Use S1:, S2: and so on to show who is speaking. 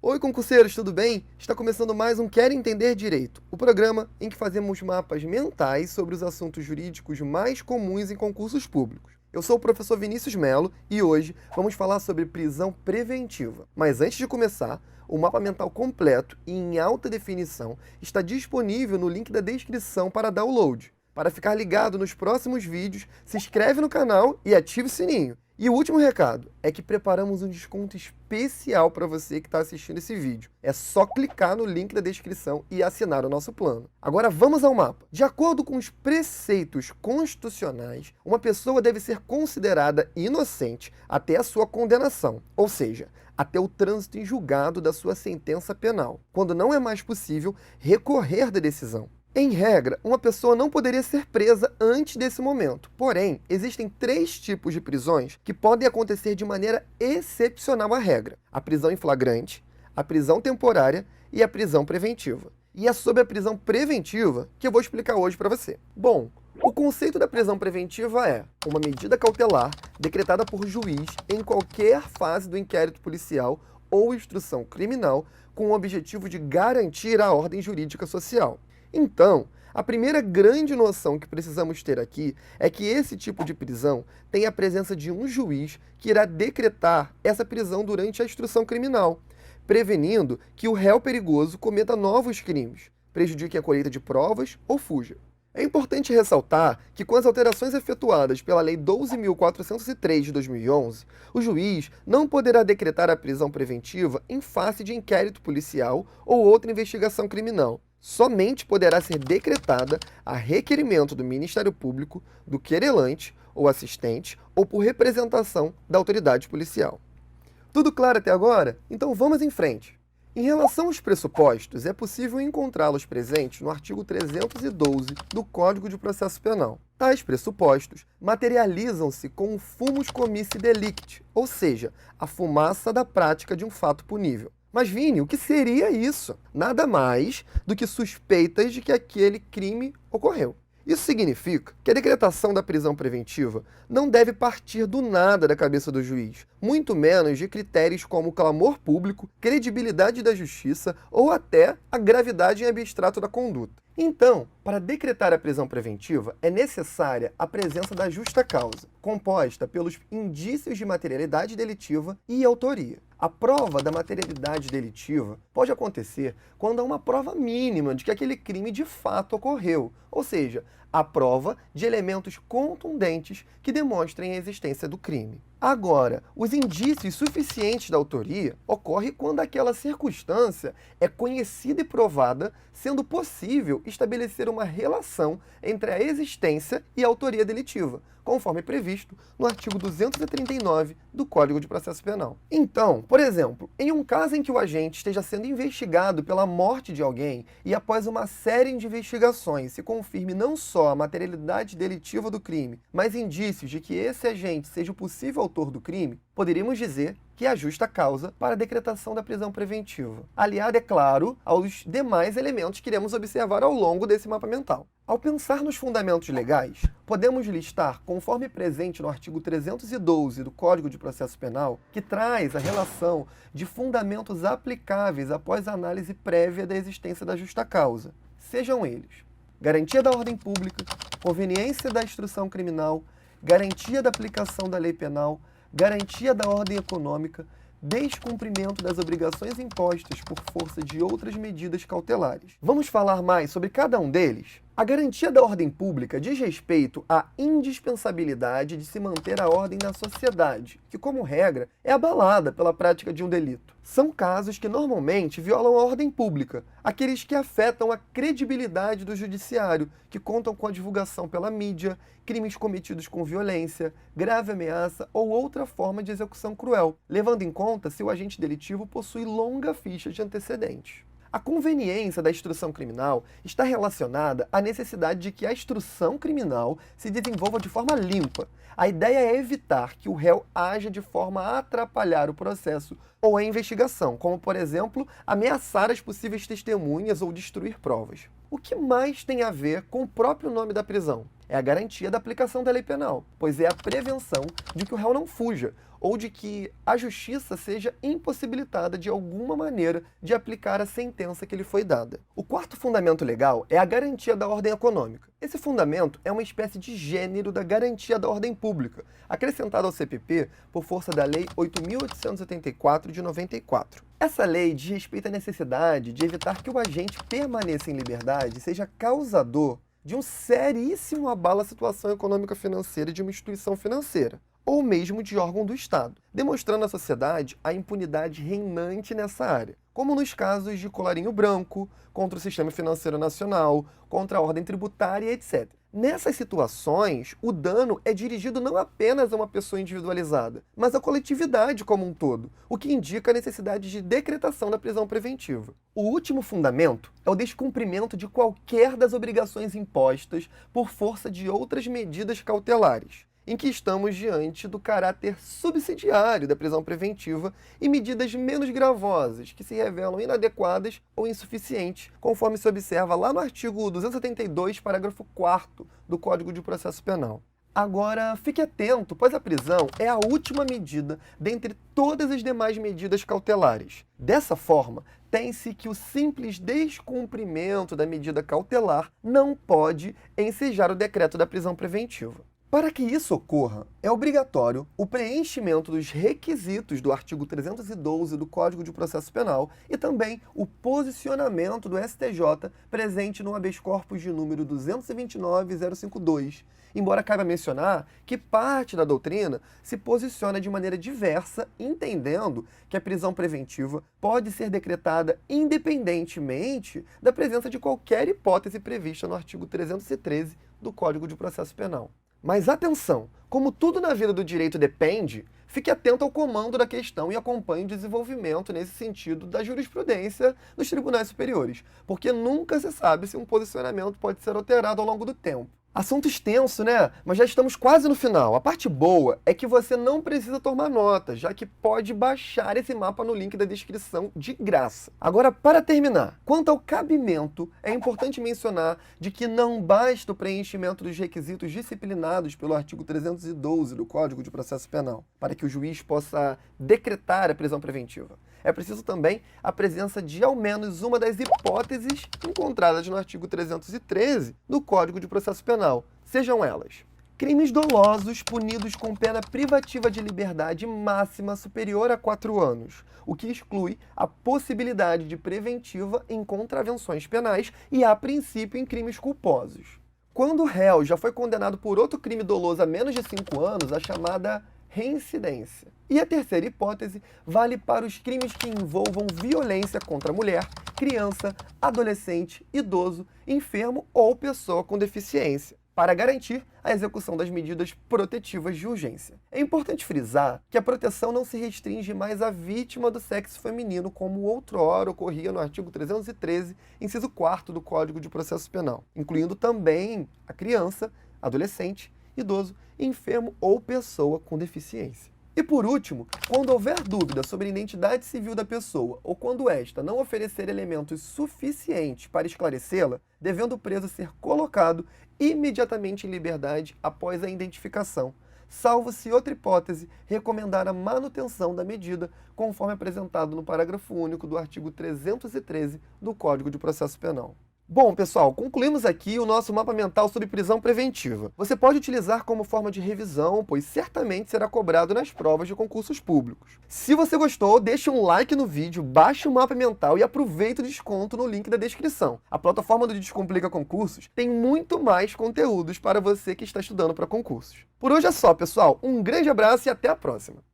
S1: Oi, concurseiros, tudo bem? Está começando mais um Quer Entender Direito, o programa em que fazemos mapas mentais sobre os assuntos jurídicos mais comuns em concursos públicos. Eu sou o professor Vinícius Melo e hoje vamos falar sobre prisão preventiva. Mas antes de começar, o mapa mental completo e em alta definição está disponível no link da descrição para download. Para ficar ligado nos próximos vídeos, se inscreve no canal e ative o sininho. E o último recado é que preparamos um desconto especial para você que está assistindo esse vídeo. É só clicar no link da descrição e assinar o nosso plano. Agora vamos ao mapa. De acordo com os preceitos constitucionais, uma pessoa deve ser considerada inocente até a sua condenação, ou seja, até o trânsito em julgado da sua sentença penal, quando não é mais possível recorrer da decisão. Em regra, uma pessoa não poderia ser presa antes desse momento. Porém, existem 3 tipos de prisões que podem acontecer de maneira excepcional à regra: a prisão em flagrante, a prisão temporária e a prisão preventiva. E é sobre a prisão preventiva que eu vou explicar hoje para você. Bom, o conceito da prisão preventiva é uma medida cautelar decretada por juiz em qualquer fase do inquérito policial ou instrução criminal com o objetivo de garantir a ordem jurídica social. Então, a primeira grande noção que precisamos ter aqui é que esse tipo de prisão tem a presença de um juiz que irá decretar essa prisão durante a instrução criminal, prevenindo que o réu perigoso cometa novos crimes, prejudique a colheita de provas ou fuja. É importante ressaltar que, com as alterações efetuadas pela Lei 12.403 de 2011, o juiz não poderá decretar a prisão preventiva em face de inquérito policial ou outra investigação criminal. Somente poderá ser decretada a requerimento do Ministério Público, do querelante ou assistente ou por representação da autoridade policial. Tudo claro até agora? Então vamos em frente. Em relação aos pressupostos, é possível encontrá-los presentes no artigo 312 do Código de Processo Penal. Tais pressupostos materializam-se com o fumus commissi delicti, ou seja, a fumaça da prática de um fato punível. Mas, Vini, o que seria isso? Nada mais do que suspeitas de que aquele crime ocorreu. Isso significa que a decretação da prisão preventiva não deve partir do nada da cabeça do juiz, muito menos de critérios como clamor público, credibilidade da justiça ou até a gravidade em abstrato da conduta. Então, para decretar a prisão preventiva, é necessária a presença da justa causa, composta pelos indícios de materialidade delitiva e autoria. A prova da materialidade delitiva pode acontecer quando há uma prova mínima de que aquele crime de fato ocorreu, ou seja, a prova de elementos contundentes que demonstrem a existência do crime. Agora, os indícios suficientes da autoria ocorrem quando aquela circunstância é conhecida e provada, sendo possível estabelecer uma relação entre a existência e a autoria delitiva, conforme previsto no artigo 239 do Código de Processo Penal. Então, por exemplo, em um caso em que o agente esteja sendo investigado pela morte de alguém e após uma série de investigações se confirme não só a materialidade delitiva do crime, mas indícios de que esse agente seja o possível autor do crime, poderíamos dizer que é a justa causa para a decretação da prisão preventiva, aliada, é claro, aos demais elementos que iremos observar ao longo desse mapa mental. Ao pensar nos fundamentos legais, podemos listar, conforme presente no artigo 312 do Código de Processo Penal, que traz a relação de fundamentos aplicáveis após a análise prévia da existência da justa causa. Sejam eles: garantia da ordem pública, conveniência da instrução criminal, garantia da aplicação da lei penal, garantia da ordem econômica, descumprimento das obrigações impostas por força de outras medidas cautelares. Vamos falar mais sobre cada um deles? A garantia da ordem pública diz respeito à indispensabilidade de se manter a ordem na sociedade, que, como regra, é abalada pela prática de um delito. São casos que normalmente violam a ordem pública, aqueles que afetam a credibilidade do judiciário, que contam com a divulgação pela mídia, crimes cometidos com violência, grave ameaça ou outra forma de execução cruel, levando em conta se o agente delitivo possui longa ficha de antecedentes. A conveniência da instrução criminal está relacionada à necessidade de que a instrução criminal se desenvolva de forma limpa. A ideia é evitar que o réu haja de forma a atrapalhar o processo ou a investigação, como, por exemplo, ameaçar as possíveis testemunhas ou destruir provas. O que mais tem a ver com o próprio nome da prisão? É a garantia da aplicação da lei penal, pois é a prevenção de que o réu não fuja ou de que a justiça seja impossibilitada de alguma maneira de aplicar a sentença que lhe foi dada. O quarto fundamento legal é a garantia da ordem econômica. Esse fundamento é uma espécie de gênero da garantia da ordem pública, acrescentado ao CPP por força da Lei 8.884 de 94. Essa lei diz respeito à necessidade de evitar que o agente permaneça em liberdade e seja causador de um seríssimo abalo à situação econômica financeira de uma instituição financeira, ou mesmo de órgão do Estado, demonstrando à sociedade a impunidade reinante nessa área, como nos casos de colarinho branco, contra o sistema financeiro nacional, contra a ordem tributária, etc. Nessas situações, o dano é dirigido não apenas a uma pessoa individualizada, mas à coletividade como um todo, o que indica a necessidade de decretação da prisão preventiva. O último fundamento é o descumprimento de qualquer das obrigações impostas por força de outras medidas cautelares, em que estamos diante do caráter subsidiário da prisão preventiva e medidas menos gravosas, que se revelam inadequadas ou insuficientes, conforme se observa lá no artigo 272, parágrafo 4º do Código de Processo Penal. Agora, fique atento, pois a prisão é a última medida dentre todas as demais medidas cautelares. Dessa forma, tem-se que o simples descumprimento da medida cautelar não pode ensejar o decreto da prisão preventiva. Para que isso ocorra, é obrigatório o preenchimento dos requisitos do artigo 312 do Código de Processo Penal e também o posicionamento do STJ presente no habeas corpus de número 229.052, embora caiba mencionar que parte da doutrina se posiciona de maneira diversa, entendendo que a prisão preventiva pode ser decretada independentemente da presença de qualquer hipótese prevista no artigo 313 do Código de Processo Penal. Mas atenção, como tudo na vida do direito depende, fique atento ao comando da questão e acompanhe o desenvolvimento nesse sentido da jurisprudência dos tribunais superiores, porque nunca se sabe se um posicionamento pode ser alterado ao longo do tempo. Assunto extenso, né? Mas já estamos quase no final. A parte boa é que você não precisa tomar nota, já que pode baixar esse mapa no link da descrição de graça. Agora, para terminar, quanto ao cabimento, é importante mencionar de que não basta o preenchimento dos requisitos disciplinados pelo artigo 312 do Código de Processo Penal, para que o juiz possa decretar a prisão preventiva. É preciso também a presença de ao menos uma das hipóteses encontradas no artigo 313 do Código de Processo Penal. Sejam elas: crimes dolosos punidos com pena privativa de liberdade máxima superior a 4 anos, o que exclui a possibilidade de preventiva em contravenções penais e, a princípio, em crimes culposos. Quando o réu já foi condenado por outro crime doloso a menos de 5 anos, a chamada reincidência. E a terceira hipótese vale para os crimes que envolvam violência contra a mulher, criança, adolescente, idoso, enfermo ou pessoa com deficiência, para garantir a execução das medidas protetivas de urgência. É importante frisar que a proteção não se restringe mais à vítima do sexo feminino, como outrora ocorria no artigo 313, inciso 4º do Código de Processo Penal, incluindo também a criança, adolescente, idoso, enfermo ou pessoa com deficiência. E por último, quando houver dúvida sobre a identidade civil da pessoa ou quando esta não oferecer elementos suficientes para esclarecê-la, devendo o preso ser colocado imediatamente em liberdade após a identificação, salvo se outra hipótese recomendar a manutenção da medida, conforme apresentado no parágrafo único do artigo 313 do Código de Processo Penal. Bom, pessoal, concluímos aqui o nosso mapa mental sobre prisão preventiva. Você pode utilizar como forma de revisão, pois certamente será cobrado nas provas de concursos públicos. Se você gostou, deixe um like no vídeo, baixe o mapa mental e aproveite o desconto no link da descrição. A plataforma do Descomplica Concursos tem muito mais conteúdos para você que está estudando para concursos. Por hoje é só, pessoal. Um grande abraço e até a próxima!